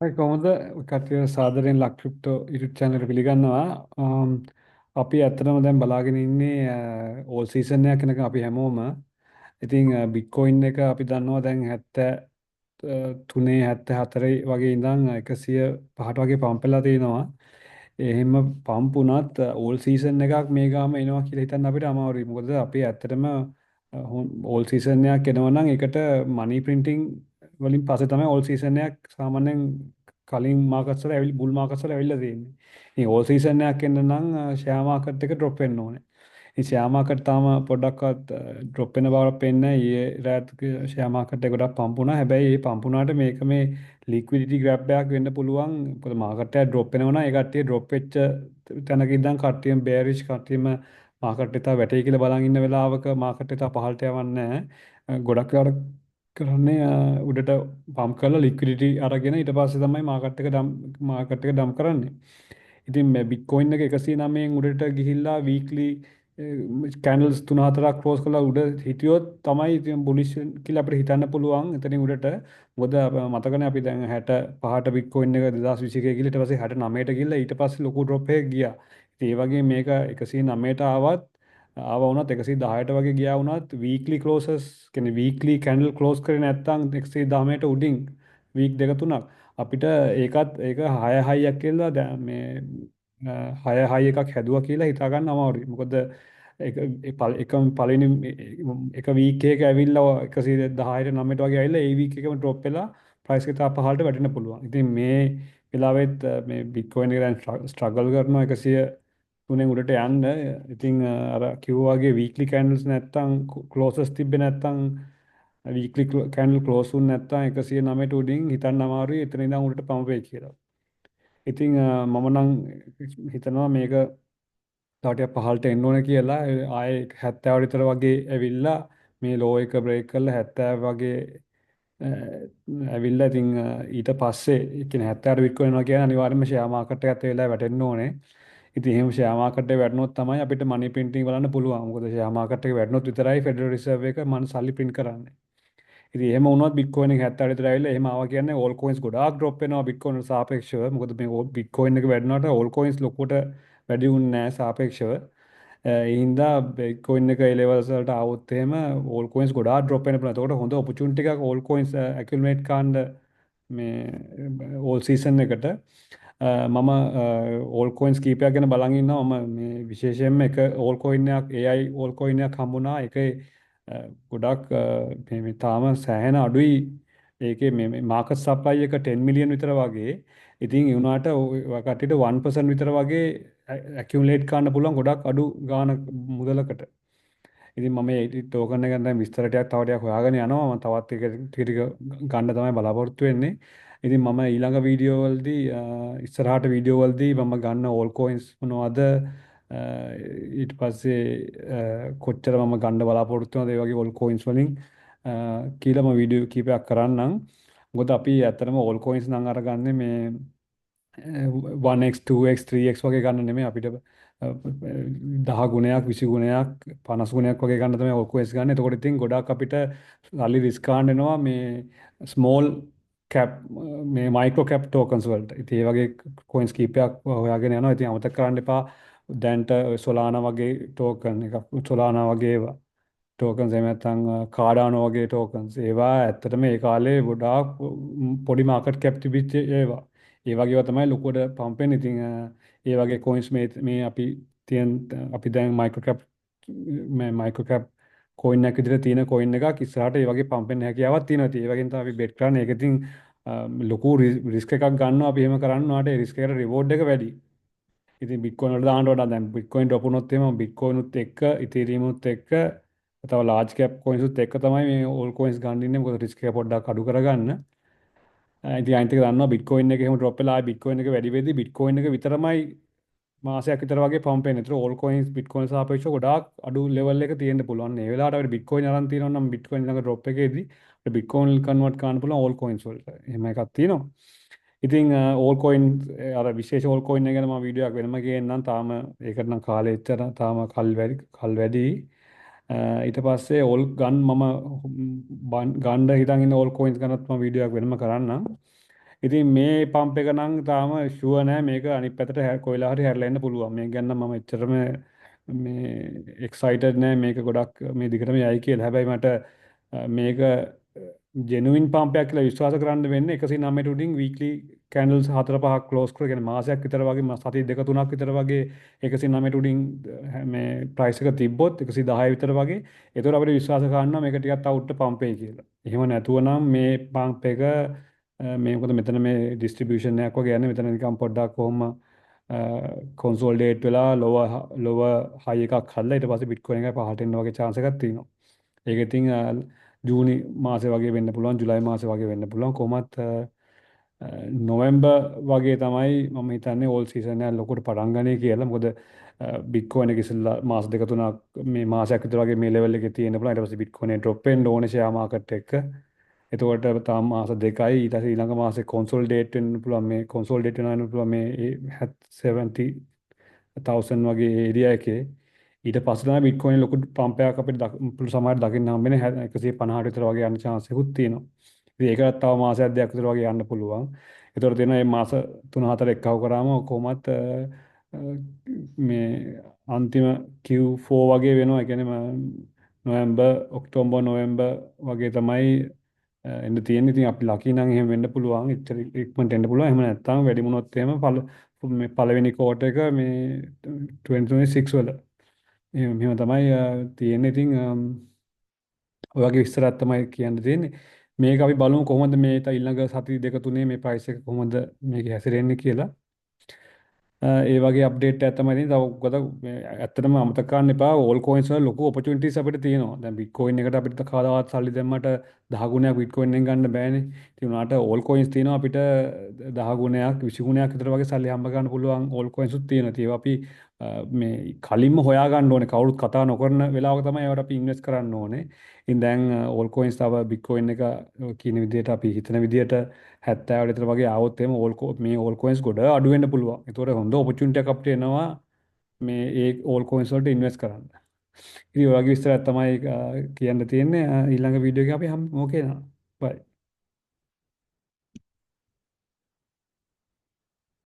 කොහොමද කට්ටිය සාදරයෙන් ලක් ක්‍රිප්ටෝ YouTube channel එකට පිළිගන්නවා. අපි ඇත්තටම දැන් බලාගෙන ඉන්නේ ඕල් සීසන් එකක් වෙනකන් අපි හැමෝම. ඉතින් බිට්කොයින් එක අපි දන්නවා දැන් 73 74 වගේ ඉඳන් 105ට වගේ පම්ප් වෙලා තිනවා. එහෙම පම්ප් වුණත් ඕල් සීසන් එකක් මේ ගාම එනවා කියලා හිතන්න අපිට අමාරුයි. මොකද අපි ඇත්තටම ඕල් සීසන් එකක් එනවා නම් ඒකට මනි ප්‍රින්ටිං වලින් පස්සේ තමයි ඕල් සීසන් එකක් සාමාන්‍යයෙන් කලින් මාකට්ස් වල බුල් මාකට්ස් වල ඇවිල්ලා තියෙන්නේ. ඉතින් ඕල් සීසන් එකක් එන්න නම් ෂෙයා මාකට් එක ඩ්‍රොප් වෙන්න ඕනේ. ඉතින් ෂෙයා මාකට් තාම පොඩ්ඩක්වත් ඩ්‍රොප් වෙන බවක් පේන්නේ නැහැ. ඊයේ රාත් ෂෙයා මාකට් එක ගොඩක් පම්ප් වුණා. හැබැයි මේ පම්ප් වුණාට මේක මේ ලික්විඩිටි ග්‍රැබ් එකක් වෙන්න පුළුවන්. මොකද මාකට් එක ඩ්‍රොප් වෙනවා නම් ඒ කට්ටිය ඩ්‍රොප් වෙච්ච තැනක ඉඳන් කට්ටියම බෑරිෂ් කට්ටියම මාකට් එක වැටේ කියලා බලන් ඉන්න වෙලාවක මාකට් එක පහළට යවන්නේ නැහැ. ගොඩක් වෙලාවට කරන්නේ උඩට පම්ප් කරලා ලික්විඩිටි අරගෙන ඊට පස්සේ තමයි මාකට් එක ඩම්ප් කරන්නේ. ඉතින් මේ බිට්කොයින් එක 109න් උඩට ගිහිල්ලා වීක්ලි කැන්ඩල්ස් 3-4ක් ක්ලෝස් කරලා උඩ හිටියොත් තමයි ඉතින් බුලිෂ් කියලා අපිට හිතන්න පුළුවන් එතනින් උඩට. මොකද මතකනේ අපි දැන් 65ට බිට්කොයින් එක 2021 ගිහලා ඊට පස්සේ 69ට ගිහලා ඊට පස්සේ ලොකු ඩ්‍රොප් එකක් ගියා. ඉතින් ඒ වගේ මේක 109ට ආවා වුණත් 110ට වගේ ගියා වුණත් වීක්ලි ක්ලෝසස් කියන්නේ වීක්ලි කැන්ඩල් ක්ලෝස් කරේ නැත්නම් 110ට උඩින් වීක් දෙක තුනක් අපිට ඒක 6 හයියක් කියලා දැන් මේ 6 හයි එකක් හැදුවා කියලා හිතා ගන්න අමාරුයි. මොකද එකම පළවෙනි එක වීක් එක ඇවිල්ලා 110ට 9ට වගේ ඇවිල්ලා ඒ වීක් එකම ඩ්‍රොප් වෙලා ප්‍රයිස් එක තා පහළට වැටෙන්න පුළුවන්. ඉතින් මේ වෙලාවෙත් මේ බිට්කොයින් එක දැන් ස්ට්‍රගල් කරනවා 103න් උඩට යන්න. ඉතින් අර කිව්වා වගේ වීක්ලි කැන්ඩල්ස් නැත්තම් ක්ලෝසස් තිබ්බේ නැත්තම් වීක්ලි කැන්ඩල් ක්ලෝස් වුනේ නැත්තම් 109ට උඩින් හිතන්න අමාරුයි එතන ඉඳන් උඩට පම්ප් වෙයි කියලා. ඉතින් මම නම් හිතනවා මේක තව ටිකක් පහළට එන්න ඕනේ කියලා. ආයේ 70 විතර වගේ ඇවිල්ලා මේ ලෝ එක බ්‍රේක් කරලා 70 වගේ ඇවිල්ලා ඉතින් ඊට පස්සේ ඒ කියන්නේ 70ට බිට්කොයින් යනවා කියන්නේ අනිවාර්යයෙන්ම ෂෙයා මාකට් එකත් ඒ වෙලාවේ වැටෙන්න ඕනේ. ඉතින් එහෙම ෂෙයා මාකට් එක වැටුනොත් තමයි අපිට මනි ප්‍රින්ටිං බලන්න පුළුවන්. මොකද ෂෙයා මාකට් එක වැටුනොත් විතරයි ෆෙඩරල් රිසර්ව් එක සල්ලි ප්‍රින්ට් කරන්නේ. ඉතින් එහෙම වුණොත් බිට්කොයින් එක 70 විතර ඇවිල්ලා එහෙම ආවා කියන්නේ ඕල් කොයින්ස් ගොඩාක් ඩ්‍රොප් වෙනවා බිට්කොයින් වලට සාපේක්ෂව. මොකද මේ බිට්කොයින් එක වැඩිනකොට ඕල් කොයින්ස් ලොකුවට වැඩි වුණේ නැහැ සාපේක්ෂව. ඒ හින්දා බිට්කොයින් එක ඒ ලෙවල්ස් වලට ආවොත් එහෙම ඕල් කොයින්ස් ගොඩාක් ඩ්‍රොප් වෙන්න පුළුවන්. එතකොට හොඳ ඔපචුනිටි එකක් ඕල් කොයින්ස් ඇකියුමුලේට් කරන්න මේ ඕල් සීසන් එකට. මම ඕල් කොයින්ස් කීපයක් ගැන බලන් ඉන්නවා. මම මේ විශේෂයෙන්ම එක ඕල් කොයින් එකක් AI ඕල් කොයින් එකක් හම්බුණා. ඒකේ ගොඩක් මේ තාම සෑහෙන අඩුයි. ඒකේ මේ මාකට් සප්ලයි එක 10 මිලියන් විතර වගේ. ඉතින් ඒ වුණාට ඔය කට්ටියට 1% විතර වගේ ඇකියුමුලේට් කරන්න පුළුවන් ගොඩක් අඩු ගාණ මුදලකට. ඉතින් මම මේ ටෝකන් එක ගැන දැන් විස්තර ටිකක් තව ටිකක් හොයාගෙන යනවා. මම තවත් ටික ගන්න තමයි බලාපොරොත්තු වෙන්නේ. ඉතින් මම ඊළඟ වීඩියෝ වලදී ඉස්සරහට වීඩියෝ වලදී මම ගන්න ඕල් කොයින්ස් මොනවද ඊට පස්සේ කොච්චර මම ගන්න බලාපොරොත්තු වෙනවද ඒ වගේ ඕල් කොයින්ස් වලින් කියලා මම වීඩියෝ කීපයක් කරන්නම්. මොකද අපි ඇත්තටම ඕල් කොයින්ස් නම් අරගන්නේ මේ 1x 2x 3x වගේ ගන්න නෙමෙයි අපිට 10 ගුණයක් 20 ගුණයක් 50 ගුණයක් වගේ ගන්න තමයි ඔල්කොයිස් ගන්න. එතකොට ඉතින් ගොඩාක් අපිට සල්ලි රිස්ක් ගන්න වෙනවා මේ ස්මෝල් කැප් මේ මයික්‍රෝ කැප් ටෝකන්ස් වලට. ඉතින් ඒ වගේ කොයින්ස් කීපයක් හොයාගෙන යනවා. ඉතින් අමතක කරන්න එපා දැන්ට සොලානා වගේ ටෝකන් එකක් සොලානා වගේ ඒවා ටෝකන්ස් එහෙම නැත්නම් කාඩානෝ වගේ ටෝකන්ස් ඒවා ඇත්තටම ඒ කාලේ ගොඩාක් පොඩි මාකට් කැප් තිබිච්ච ඒවා. ඒ වගේව තමයි ලොකුවට පම්ප් වෙන්නේ. ඉතින් ඒ වගේ කොයින්ස් මේ අපි දැන් මයික්‍රෝ කැප් කොයින් එකක් විදිහට තියෙන කොයින් එකක් ඉස්සරහට ඒ වගේ පම්ප් වෙන්න හැකියාවක් තියෙනවා. ඉතින් ඒ වගේම තමයි අපි බෙට් කරන්නේ. ඒක ඉතින් ලොකු රිස්ක් එකක් ගන්නවා අපි එහෙම කරන්නවාට ඒ රිස්ක් එකට රිවෝඩ් එක වැඩි. ඉතින් බිට්කොයින් වලට දාන්න වඩා දැන් බිට්කොයින් ඩ්‍රොප් වුණොත් එහෙම බිට්කොයින් උත් එක්ක ඉතීරියම් උත් එක්ක තව ලාර්ජ් කැප් කොයින්ස් උත් එක්ක තමයි මේ ඕල් කොයින්ස් ගන්න ඉන්නේ. මොකද රිස්ක් එක පොඩ්ඩක් අඩු කරගන්න. ඉතින් අනිත් එක දන්නවා බිට්කොයින් එක එහෙම ඩ්‍රොප් වෙලා ආයි බිට්කොයින් එක වැඩි වෙද්දී බිට්කොයින් එක විතරමයි මාසයක් විතර වගේ පම්ප් වෙන්නේ. ඒතර ඕල් කොයින්ස් බිට්කොයින් සාපේක්ෂව ගොඩාක් අඩු ලෙවල් එක තියෙන්න පුළුවන්. ඒ වෙලාවට අපිට බිට්කොයින් අරන් තියෙනවා නම් බිට්කොයින් ළඟ ඩ්‍රොප් එකේදී අපිට බිට්කොයින් කන්වර්ට් කරන්න පුළුවන් ඕල් කොයින්ස් වලට. එහෙම එකක් තියෙනවා. ඉතින් ඕල් කොයින් අර විශේෂ ඕල් කොයින් එක ගැන මම වීඩියෝ එකක් වෙනම ගේන්නම්. තාම ඒකට නම් කාලෙ එච්චර තාම කල් වැඩි. ඊට පස්සේ ඕල් ගන්න මම ගන්න හිතන් ඉන්න ඕල් කොයින්ස් ගැනත් මම වීඩියෝ එකක් වෙනම කරන්නම්. ඉතින් මේ පම්ප් එක නම් තාම ෂුවර් නෑ මේක අනිත් පැත්තට කොයිලා හරි හැරලා එන්න පුළුවන්. මේක ගැන නම් මම එච්චරම මේ එක්සයිටඩ් නෑ මේක ගොඩක් මේ දිගටම යයි කියලා. හැබැයි මට මේක ජෙනුවින් පම්පයක් කියලා විශ්වාස කරන්න වෙන්නේ 109 උඩින් වීක්ලි කැන්ඩල්ස් 4-5ක් ක්ලෝස් කරගෙන මාසයක් විතර වගේ සති 2-3ක් විතර වගේ 109 උඩින් මේ ප්‍රයිස් එක තිබ්බොත් 110 විතර වගේ ඒතකොට අපිට විශ්වාස කරන්න මේක ටිකක් තවුට්ට පම්පේ කියලා. එහෙම නැතුව නම් මේ පම්ප් එක මේ මොකද මෙතන මේ ඩිස්ට්‍රිබියුෂන් එකක් වගේ යන්නේ මෙතන නිකන් පොඩ්ඩක් කොහොම කොන්සෝල්ඩේට් වෙලා ලොව හයි එකක් හදලා ඊට පස්සේ බිට්කොයින් එක පහළට එන්න වගේ chance එකක් තියෙනවා. ඒක ඉතින් ජූනි මාසේ වගේ වෙන්න පුළුවන් ජුලයි මාසේ වගේ වෙන්න පුළුවන් කොහොමත් නොවැම්බර් වගේ තමයි මම හිතන්නේ ඕල් සීසන් එක ලොකුට පටන් ගන්නේ කියලා. මොකද බිට්කොයින් එක ඉස්සෙල්ලා මාස දෙක තුනක් මේ මාසයක් විතර වගේ මේ ලෙවල් එකේ තියෙන්න පුළුවන්. ඊට පස්සේ බිට්කොයින් එක ඩ්‍රොප් වෙන්න ඕනේ ෂෙයා මාකට් එක. එතකොට තාම මාස දෙකයි ඊට පස්සේ ඊළඟ මාසේ කොන්සෝල්ඩේට් වෙන්න පුළුවන් මේ කොන්සෝල්ඩේට් වෙනවා පුළුවන් මේ 70,000 වගේ ඒරියා එකේ ඊට පස්සේ තමයි බිට්කොයින් ලොකු පම්ප් එකක් අපිට සමහරට දකින්න හම්බෙන්නේ 150 විතර වගේ යන chance එකකුත් තියෙනවා. ඉතින් ඒකට තව මාසයක් දෙකක් විතර වගේ යන්න පුළුවන්. ඒතකොට තියෙනවා මේ මාස 3-4 එක්කව කරාම කොහොමත් මේ අන්තිම Q4 වගේ වෙනවා. ඒ කියන්නේ නොවැම්බර් ඔක්තෝබර් නොවැම්බර් වගේ තමයි එන්න තියෙන්නේ. ඉතින් අපි ලකි නම් එහෙම වෙන්න පුළුවන්. ඉච්චර ඉක්මනට එන්න පුළුවන්. එහෙම නැත්නම් වැඩි වුණොත් එහෙම මේ පළවෙනි කෝටර් එක මේ 2026 වල. මෙහෙම තමයි තියෙන්නේ. ඉතින් ඔය වගේ විස්තරයක් තමයි කියන්න තියෙන්නේ. මේක අපි බලමු කොහොමද මේ ඊළඟ සති දෙක තුනේ මේ ප්‍රයිස් එක කොහොමද මේක හැසිරෙන්නේ කියලා. ඒ වගේ අප්ඩේට් එකක් තමයි තියෙන්නේ. තව මොකද මේ ඇත්තටම අමතක කරන්න එපා ඕල් කොයින්ස් වල ලොකු ඔපචුනිටිස් අපිට තියෙනවා. දැන් බිට්කොයින් එකට අපිට කවදාවත් සල්ලි දැම්මට 10 ගුණයක් බිට්කොයින් එකෙන් ගන්න බෑනේ. ඉතින් උනාට ඕල් කොයින්ස් තියෙනවා අපිට 10 ගුණයක් 20 ගුණයක් විතර වගේ සල්ලි හම්බ ගන්න පුළුවන් ඕල් කොයින්ස් උත් තියෙනවා. ඒවා අපි මේ කලින්ම හොයා ගන්න ඕනේ. කවුරුත් කතා නොකරන වෙලාවක තමයි ඒවට අපි ඉන්වෙස්ට් කරන්න ඕනේ. ඉතින් දැන් ඕල් කොයින්ස් තව බිට්කොයින් එක කියන විදිහට අපි හිතන විදිහට 70 විතර වගේ ආවොත් එහෙම මේ ඕල් කොයින්ස් ගොඩ අඩු වෙන්න පුළුවන්. ඒතකොට හොඳ ඔපචුනිටි එකක් අපිට එනවා මේ ඒ ඕල් කොයින්ස් වලට ඉන්වෙස්ට් කරන්න. ඉතින් ඔය වගේ විස්තරයක් තමයි කියන්න තියෙන්නේ. ඊළඟ වීඩියෝ එකේ අපි හම් ඕකේ නා. බයි.